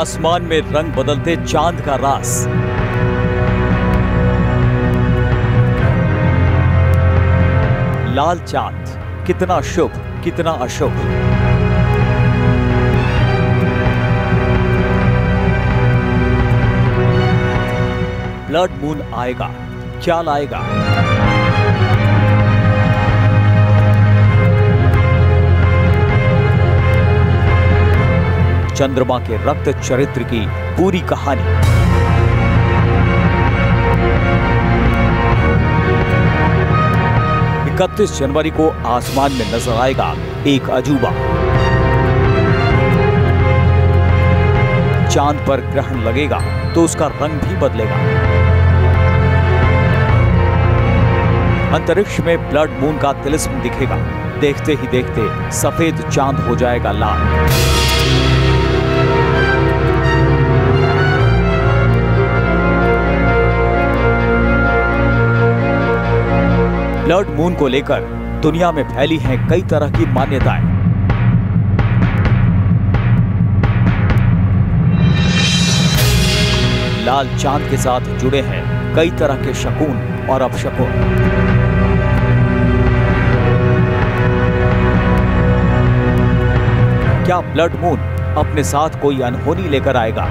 आसमान में रंग बदलते चांद का राज। लाल चांद कितना शुभ कितना अशुभ। ब्लड मून आएगा, क्या लाएगा? चंद्रमा के रक्त चरित्र की पूरी कहानी। इकतीस जनवरी को आसमान में नजर आएगा एक अजूबा। चांद पर ग्रहण लगेगा तो उसका रंग भी बदलेगा। अंतरिक्ष में ब्लड मून का तिलिस्म दिखेगा। देखते ही देखते सफेद चांद हो जाएगा लाल। ब्लड मून को लेकर दुनिया में फैली हैं कई तरह की मान्यताएं। लाल चांद के साथ जुड़े हैं कई तरह के शकुन और अपशकुन। क्या ब्लड मून अपने साथ कोई अनहोनी लेकर आएगा?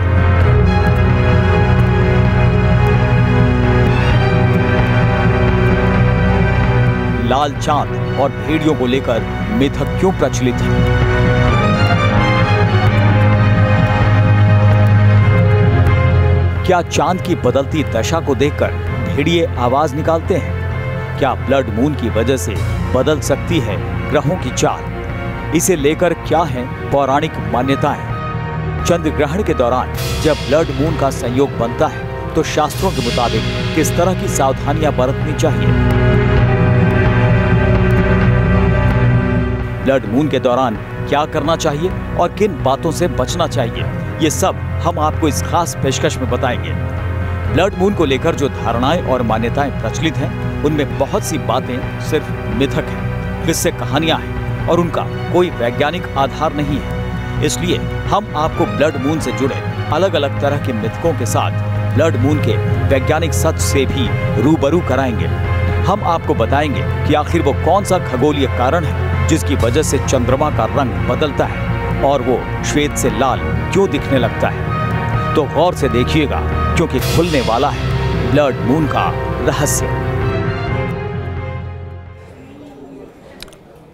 लाल चांद और भेड़ियों को लेकर मिथक क्यों प्रचलित है? क्या चांद की बदलती दशा को देखकर भेड़िए आवाज निकालते हैं? क्या ब्लड मून की वजह से बदल सकती है ग्रहों की चाल? इसे लेकर क्या है पौराणिक मान्यताएं? चंद्र ग्रहण के दौरान जब ब्लड मून का संयोग बनता है तो शास्त्रों के मुताबिक किस तरह की सावधानियां बरतनी चाहिए? ब्लड मून के दौरान क्या करना चाहिए और किन बातों से बचना चाहिए, ये सब हम आपको इस खास पेशकश में बताएंगे। ब्लड मून को लेकर जो धारणाएं और मान्यताएं प्रचलित हैं, उनमें बहुत सी बातें सिर्फ मिथक हैं, किस्से कहानियां हैं और उनका कोई वैज्ञानिक आधार नहीं है। इसलिए हम आपको ब्लड मून से जुड़े अलग अलग तरह के मिथकों के साथ ब्लड मून के वैज्ञानिक सच से भी रूबरू कराएंगे। हम आपको बताएंगे कि आखिर वो कौन सा खगोलीय कारण है जिसकी वजह से चंद्रमा का रंग बदलता है और वो श्वेत से लाल क्यों दिखने लगता है। तो गौर से देखिएगा क्योंकि खुलने वाला है ब्लड मून का रहस्य।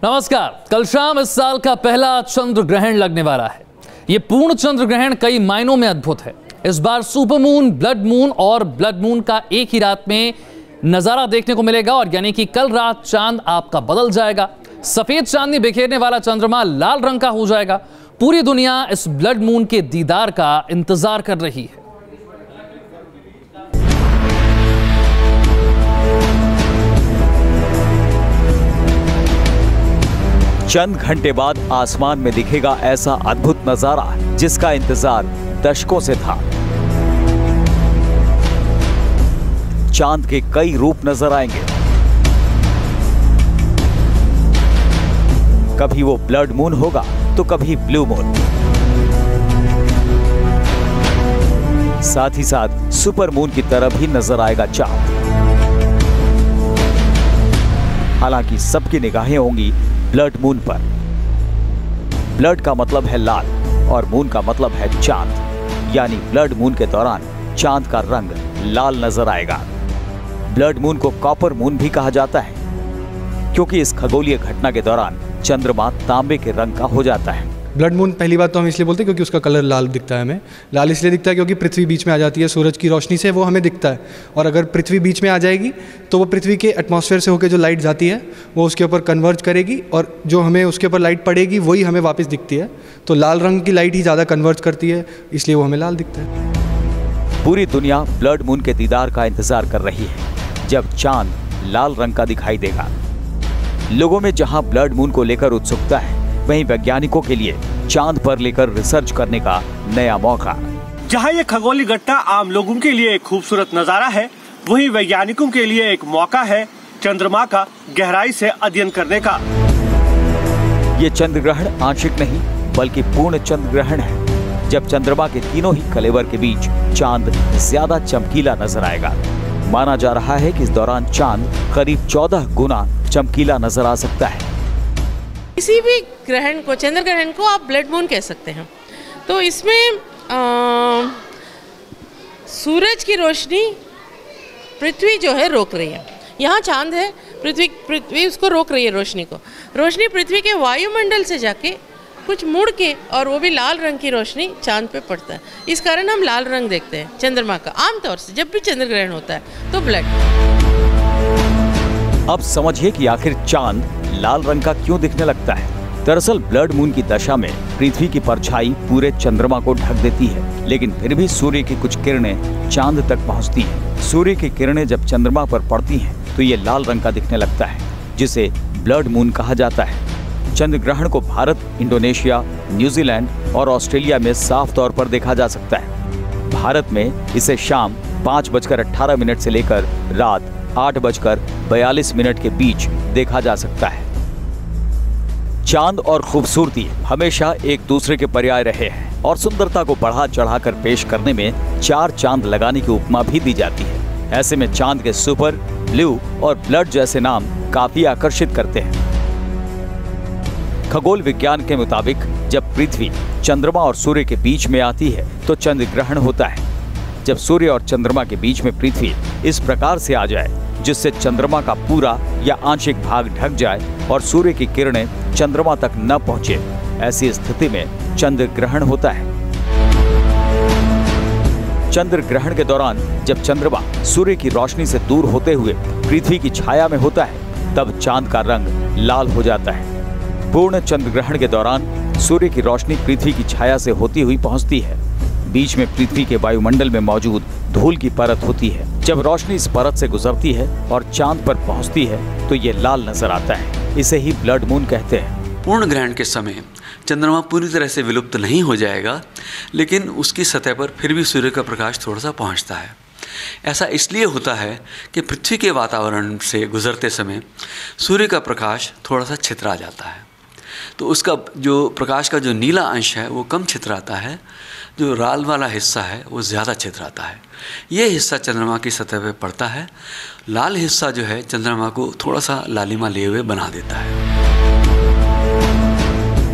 नमस्कार। कल शाम इस साल का पहला चंद्र ग्रहण लगने वाला है। ये पूर्ण चंद्र ग्रहण कई मायनों में अद्भुत है। इस बार सुपर मून, ब्लड मून और ब्लड मून का एक ही रात में नजारा देखने को मिलेगा और यानी कि कल रात चांद आपका बदल जाएगा। सफेद चांदनी बिखेरने वाला चंद्रमा लाल रंग का हो जाएगा। पूरी दुनिया इस ब्लड मून के दीदार का इंतजार कर रही है। चंद घंटे बाद आसमान में दिखेगा ऐसा अद्भुत नजारा जिसका इंतजार दशकों से था। चांद के कई रूप नजर आएंगे। कभी वो ब्लड मून होगा तो कभी ब्लू मून। साथ ही साथ सुपर मून की तरह भी नजर आएगा चांद। हालांकि सबकी निगाहें होंगी ब्लड मून पर। ब्लड का मतलब है लाल और मून का मतलब है चांद, यानी ब्लड मून के दौरान चांद का रंग लाल नजर आएगा। ब्लड मून को कॉपर मून भी कहा जाता है क्योंकि इस खगोलीय घटना के दौरान चंद्रमा तांबे के रंग का हो जाता है। ब्लड मून पहली बात तो हम इसलिए बोलते हैं क्योंकि उसका कलर लाल दिखता है हमें। लाल इसलिए दिखता है क्योंकि पृथ्वी बीच में आ जाती है, सूरज की रोशनी से वो हमें दिखता है। और अगर पृथ्वी बीच में आ जाएगी तो वो पृथ्वी के एटमॉस्फेयर से होकर जो लाइट जाती है वो उसके ऊपर कन्वर्ज करेगी और जो हमें उसके ऊपर लाइट पड़ेगी वही हमें वापस दिखती है। तो लाल रंग की लाइट ही ज़्यादा कन्वर्ज करती है, इसलिए वो हमें लाल दिखता है। पूरी दुनिया ब्लड मून के दीदार का इंतजार कर रही है जब चांद लाल रंग का दिखाई देगा। लोगों में जहां ब्लड मून को लेकर उत्सुकता है, वहीं वैज्ञानिकों के लिए चांद पर लेकर रिसर्च करने का नया मौका। जहां ये खगोलीय घटना आम लोगों के लिए एक खूबसूरत नजारा है, वहीं वैज्ञानिकों के लिए एक मौका है चंद्रमा का गहराई से अध्ययन करने का। ये चंद्र ग्रहण आंशिक नहीं बल्कि पूर्ण चंद्र ग्रहण है। जब चंद्रमा के तीनों ही कलेवर के बीच चांद ज्यादा चमकीला नजर आएगा। माना जा रहा है कि इस दौरान चांद करीब 14 गुना चमकीला नजर आ सकता है। किसी भी ग्रहण को, चंद्र ग्रहण को आप ब्लड मून कह सकते हैं। तो इसमें सूरज की रोशनी पृथ्वी जो है रोक रही है। यहाँ चांद है, पृथ्वी उसको रोक रही है रोशनी को। रोशनी पृथ्वी के वायुमंडल से जाके कुछ मुड़ के, और वो भी लाल रंग की रोशनी चांद पे पड़ता है। इस कारण हम लाल रंग देखते हैं चंद्रमा का आमतौर से जब भी चंद्र ग्रहण होता है तो ब्लड। अब समझिए कि आखिर चांद लाल रंग का क्यों दिखने लगता है। दरअसल ब्लड मून की दशा में पृथ्वी की परछाई पूरे चंद्रमा को ढक देती है, लेकिन फिर भी सूर्य की कुछ किरणें चांद तक पहुंचती हैं। सूर्य की किरणें जब चंद्रमा पर पड़ती हैं तो ये लाल रंग का दिखने लगता है, जिसे ब्लड मून कहा जाता है। चंद्र ग्रहण को भारत, इंडोनेशिया, न्यूजीलैंड और ऑस्ट्रेलिया में साफ तौर पर देखा जा सकता है। भारत में इसे शाम 5:18 से लेकर रात 8:42 के बीच देखा जा सकता है। चांद और खूबसूरती हमेशा एक दूसरे के पर्याय रहे हैं और सुंदरता को बढ़ा चढ़ाकर पेश करने में 4 चांद लगाने की उपमा भी दी जाती है। ऐसे में चांद के सुपर, ब्लू और ब्लड जैसे नाम काफी आकर्षित करते हैं। खगोल विज्ञान के मुताबिक जब पृथ्वी चंद्रमा और सूर्य के बीच में आती है तो चंद्र ग्रहण होता है। जब सूर्य और चंद्रमा के बीच में पृथ्वी इस प्रकार से आ जाए जिससे चंद्रमा का पूरा या आंशिक भाग ढक जाए और सूर्य की किरणें चंद्रमा तक न पहुंचे, ऐसी स्थिति में चंद्र ग्रहण होता है। चंद्र ग्रहण के दौरान जब चंद्रमा सूर्य की रोशनी से दूर होते हुए पृथ्वी की छाया में होता है तब चांद का रंग लाल हो जाता है। पूर्ण चंद्र ग्रहण के दौरान सूर्य की रोशनी पृथ्वी की छाया से होती हुई पहुंचती है। बीच में पृथ्वी के वायुमंडल में मौजूद धूल की परत होती है। जब रोशनी इस परत से गुजरती है और चांद पर पहुंचती है तो ये लाल नजर आता है। इसे ही ब्लड मून कहते हैं। पूर्ण ग्रहण के समय चंद्रमा पूरी तरह से विलुप्त नहीं हो जाएगा, लेकिन उसकी सतह पर फिर भी सूर्य का प्रकाश थोड़ा सा पहुंचता है। ऐसा इसलिए होता है कि पृथ्वी के वातावरण से गुजरते समय सूर्य का प्रकाश थोड़ा सा छितरा जाता है, तो उसका जो प्रकाश का जो नीला अंश है वो कम छितराता है, जो लाल वाला हिस्सा है वो ज़्यादा छितराता है। ये हिस्सा चंद्रमा की सतह पर पड़ता है। लाल हिस्सा जो है चंद्रमा को थोड़ा सा लालिमा लिए हुए बना देता है।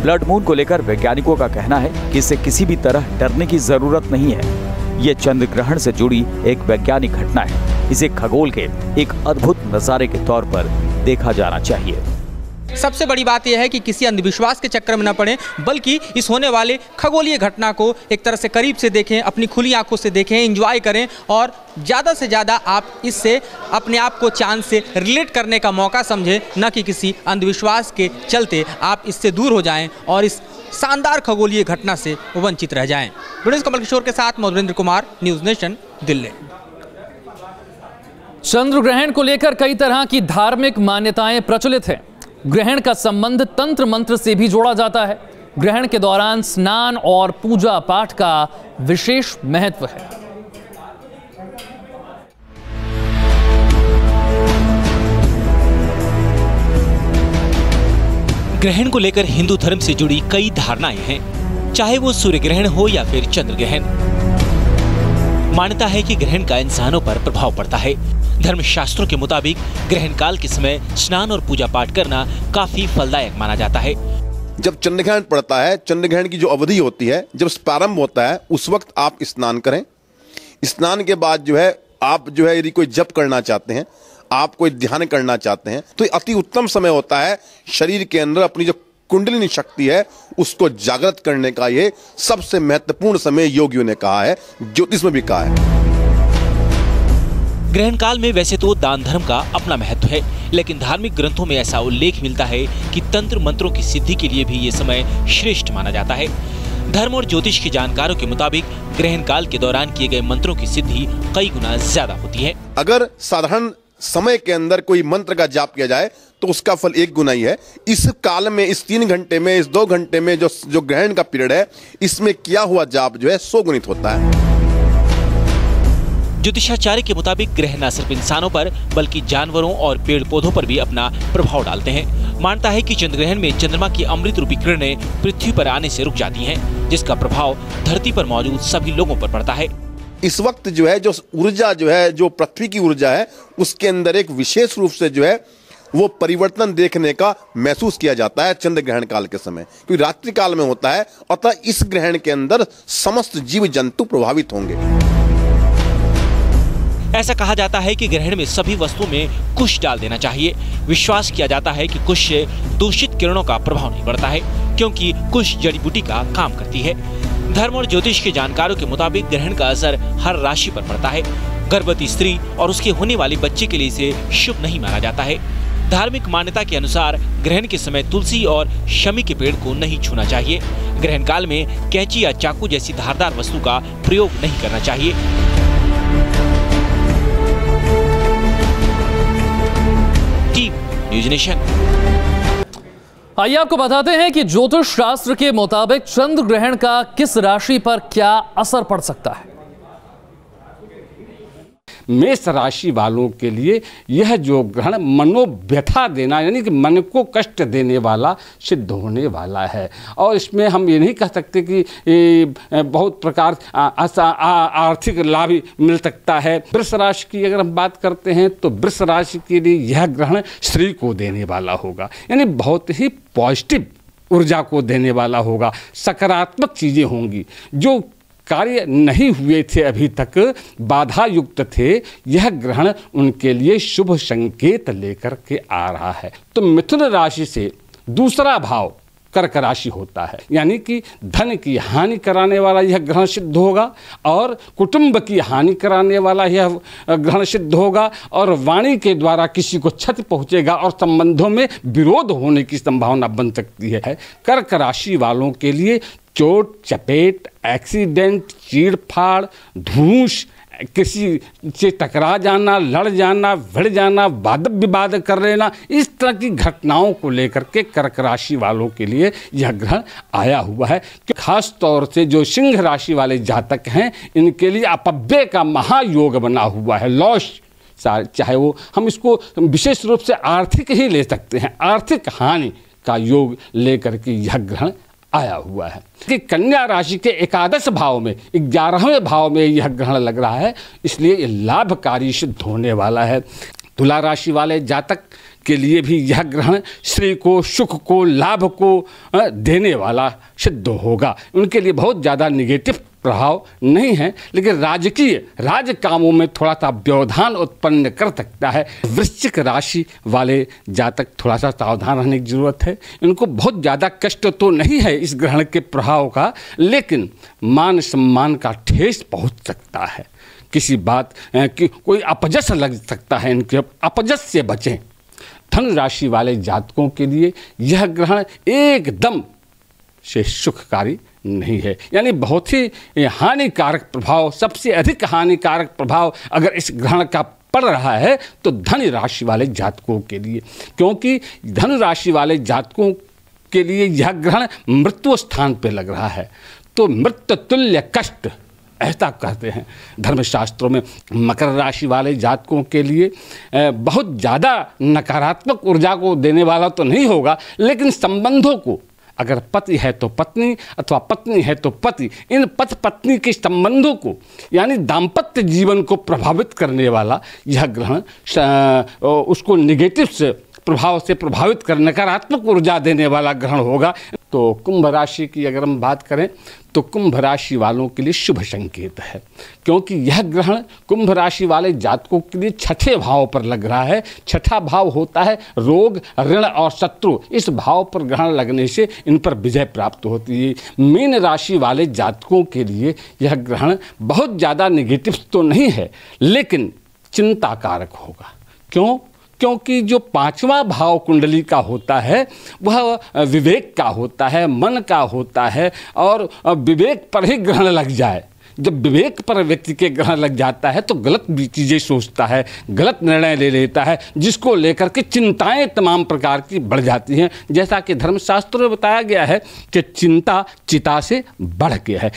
ब्लड मून को लेकर वैज्ञानिकों का कहना है कि इससे किसी भी तरह डरने की जरूरत नहीं है। ये चंद्र ग्रहण से जुड़ी एक वैज्ञानिक घटना है। इसे खगोल के एक अद्भुत नजारे के तौर पर देखा जाना चाहिए। सबसे बड़ी बात यह है कि किसी अंधविश्वास के चक्कर में न पड़ें, बल्कि इस होने वाले खगोलीय घटना को एक तरह से करीब से देखें, अपनी खुली आंखों से देखें, एंजॉय करें और ज़्यादा से ज़्यादा आप इससे अपने आप को चांद से रिलेट करने का मौका समझें, न कि किसी अंधविश्वास के चलते आप इससे दूर हो जाएं और इस शानदार खगोलीय घटना से वंचित रह जाएं। कमल किशोर के साथ मधुरेंद्र कुमार, न्यूज़ नेशन, दिल्ली। चंद्र ग्रहण को लेकर कई तरह की धार्मिक मान्यताएं प्रचलित हैं। ग्रहण का संबंध तंत्र मंत्र से भी जोड़ा जाता है। ग्रहण के दौरान स्नान और पूजा पाठ का विशेष महत्व है। ग्रहण को लेकर हिंदू धर्म से जुड़ी कई धारणाएं हैं, चाहे वो सूर्य ग्रहण हो या फिर चंद्र ग्रहण। मान्यता है कि ग्रहण का इंसानों पर प्रभाव पड़ता है। धर्मशास्त्रों के मुताबिक ग्रहण काल के समय स्नान और पूजा पाठ करना काफी फलदायक माना जाता है। जब चंद्र ग्रहण पड़ता है, चंद्र ग्रहण की जो अवधि होती है, जब प्रारंभ होता है, उस वक्त आप स्नान करें। स्नान के बाद जो है आप जो है यदि कोई जप करना चाहते हैं, आप कोई ध्यान करना चाहते हैं, तो अति उत्तम समय होता है। शरीर के अंदर अपनी जो कुंडलिनी शक्ति है उसको जागृत करने का ये सबसे महत्वपूर्ण समय योगियों ने कहा है, ज्योतिष में भी कहा है। ग्रहण काल में वैसे तो दान धर्म का अपना महत्व है, लेकिन धार्मिक ग्रंथों में ऐसा उल्लेख मिलता है कि तंत्र मंत्रों की सिद्धि के लिए भी ये समय श्रेष्ठ माना जाता है। धर्म और ज्योतिष के जानकारों के मुताबिक ग्रहण काल के दौरान किए गए मंत्रों की सिद्धि कई गुना ज्यादा होती है। अगर साधारण समय के अंदर कोई मंत्र का जाप किया जाए तो उसका फल 1 गुना ही है। इस काल में, इस 3 घंटे में, इस 2 घंटे में जो ग्रहण का पीरियड है, इसमें किया हुआ जाप जो है 100 गुणित होता है। ज्योतिषाचार्य के मुताबिक ग्रहण न सिर्फ इंसानों पर बल्कि जानवरों और पेड़ पौधों पर भी अपना प्रभाव डालते हैं। मानता है कि चंद्र ग्रहण में चंद्रमा की अमृत रूपी किरणें पृथ्वी पर आने से रुक जाती हैं, जिसका प्रभाव धरती पर मौजूद सभी लोगों पर पड़ता है। इस वक्त जो है जो ऊर्जा जो है जो पृथ्वी की ऊर्जा है उसके अंदर एक विशेष रूप से जो है वो परिवर्तन देखने का महसूस किया जाता है चंद्र ग्रहण काल के समय, क्योंकि रात्रि काल में होता है। अतः इस ग्रहण के अंदर समस्त जीव जंतु प्रभावित होंगे। ऐसा कहा जाता है कि ग्रहण में सभी वस्तुओं में कुश डाल देना चाहिए। विश्वास किया जाता है कि कुश से दूषित किरणों का प्रभाव नहीं पड़ता है, क्योंकि कुश जड़ी बूटी का काम करती है। धर्म और ज्योतिष के जानकारों के मुताबिक ग्रहण का असर हर राशि पर पड़ता है। गर्भवती स्त्री और उसके होने वाले बच्चे के लिए इसे शुभ नहीं माना जाता है। धार्मिक मान्यता के अनुसार ग्रहण के समय तुलसी और शमी के पेड़ को नहीं छूना चाहिए। ग्रहण काल में कैंची या चाकू जैसी धारदार वस्तु का प्रयोग नहीं करना चाहिए। Team news nation. आइए आपको बताते हैं कि ज्योतिष शास्त्र के मुताबिक चंद्र ग्रहण का किस राशि पर क्या असर पड़ सकता है। मेष राशि वालों के लिए यह जो ग्रहण मनोव्यथा देना यानी कि मन को कष्ट देने वाला सिद्ध होने वाला है। और इसमें हम ये नहीं कह सकते कि बहुत प्रकार आर्थिक लाभ मिल सकता है। वृष राशि की अगर हम बात करते हैं तो वृष राशि के लिए यह ग्रहण श्री को देने वाला होगा, यानी बहुत ही पॉजिटिव ऊर्जा को देने वाला होगा। सकारात्मक चीज़ें होंगी, जो कार्य नहीं हुए थे अभी तक, बाधा युक्त थे, यह ग्रहण उनके लिए शुभ संकेत लेकर के आ रहा है। तो मिथुन राशि से दूसरा भाव कर्क राशि होता है, यानी कि धन की हानि कराने वाला यह ग्रहण सिद्ध होगा और कुटुंब की हानि कराने वाला यह ग्रहण सिद्ध होगा और वाणी के द्वारा किसी को क्षति पहुंचेगा और संबंधों में विरोध होने की संभावना बन सकती है। कर्क राशि वालों के लिए चोट चपेट, एक्सीडेंट, चीड़-फाड़, धूस, किसी से टकरा जाना, लड़ जाना, भिड़ जाना, वाद विवाद कर लेना, इस तरह की घटनाओं को लेकर के कर्क राशि वालों के लिए यह ग्रहण आया हुआ है। खास तौर से जो सिंह राशि वाले जातक हैं, इनके लिए अपव्यय का महायोग बना हुआ है। लॉस, चाहे वो हम इसको विशेष रूप से आर्थिक ही ले सकते हैं, आर्थिक हानि का योग लेकर के यह ग्रहण आया हुआ है। कि कन्या राशि के एकादश भाव में 11वें भाव में यह ग्रहण लग रहा है, इसलिए ये लाभकारी सिद्ध होने वाला है। तुला राशि वाले जातक के लिए भी यह ग्रहण श्री को, सुख को, लाभ को देने वाला सिद्ध होगा। उनके लिए बहुत ज़्यादा निगेटिव प्रभाव नहीं है, लेकिन राजकीय राज कामों में थोड़ा सा व्यवधान उत्पन्न कर सकता है। वृश्चिक राशि वाले जातक थोड़ा सा सावधान रहने की जरूरत है। इनको बहुत ज़्यादा कष्ट तो नहीं है इस ग्रहण के प्रभाव का, लेकिन मान सम्मान का ठेस पहुंच सकता है। किसी बात कि कोई अपजस लग सकता है, इनके अपजस से बचें। धन राशि वाले जातकों के लिए यह ग्रहण एकदम से सुखकारी नहीं है, यानी बहुत ही हानिकारक प्रभाव, सबसे अधिक हानिकारक प्रभाव अगर इस ग्रहण का पड़ रहा है तो धन राशि वाले जातकों के लिए, क्योंकि धन राशि वाले जातकों के लिए यह ग्रहण मृत्यु स्थान पर लग रहा है। तो मृत्यु तुल्य कष्ट ऐसा कहते हैं धर्मशास्त्रों में। मकर राशि वाले जातकों के लिए बहुत ज़्यादा नकारात्मक ऊर्जा को देने वाला तो नहीं होगा, लेकिन संबंधों को, अगर पति है तो पत्नी अथवा पत्नी है तो पति, इन पति पत्नी के संबंधों को यानी दाम्पत्य जीवन को प्रभावित करने वाला यह ग्रहण उसको निगेटिव से प्रभाव से प्रभावित कर नकारात्मक ऊर्जा देने वाला ग्रहण होगा। तो कुंभ राशि की अगर हम बात करें तो कुंभ राशि वालों के लिए शुभ संकेत है, क्योंकि यह ग्रहण कुंभ राशि वाले जातकों के लिए छठे भाव पर लग रहा है। छठा भाव होता है रोग, ऋण और शत्रु। इस भाव पर ग्रहण लगने से इन पर विजय प्राप्त होती है। मीन राशि वाले जातकों के लिए यह ग्रहण बहुत ज़्यादा निगेटिव तो नहीं है, लेकिन चिंताकारक होगा। क्यों? क्योंकि जो पांचवा भाव कुंडली का होता है वह विवेक का होता है, मन का होता है, और विवेक पर ही ग्रहण लग जाए। जब विवेक पर व्यक्ति के ग्रहण लग जाता है तो गलत भी चीज़ें सोचता है, गलत निर्णय ले लेता है, जिसको लेकर के चिंताएं तमाम प्रकार की बढ़ जाती हैं। जैसा कि धर्मशास्त्रों में बताया गया है कि चिंता चिता से बढ़ के है,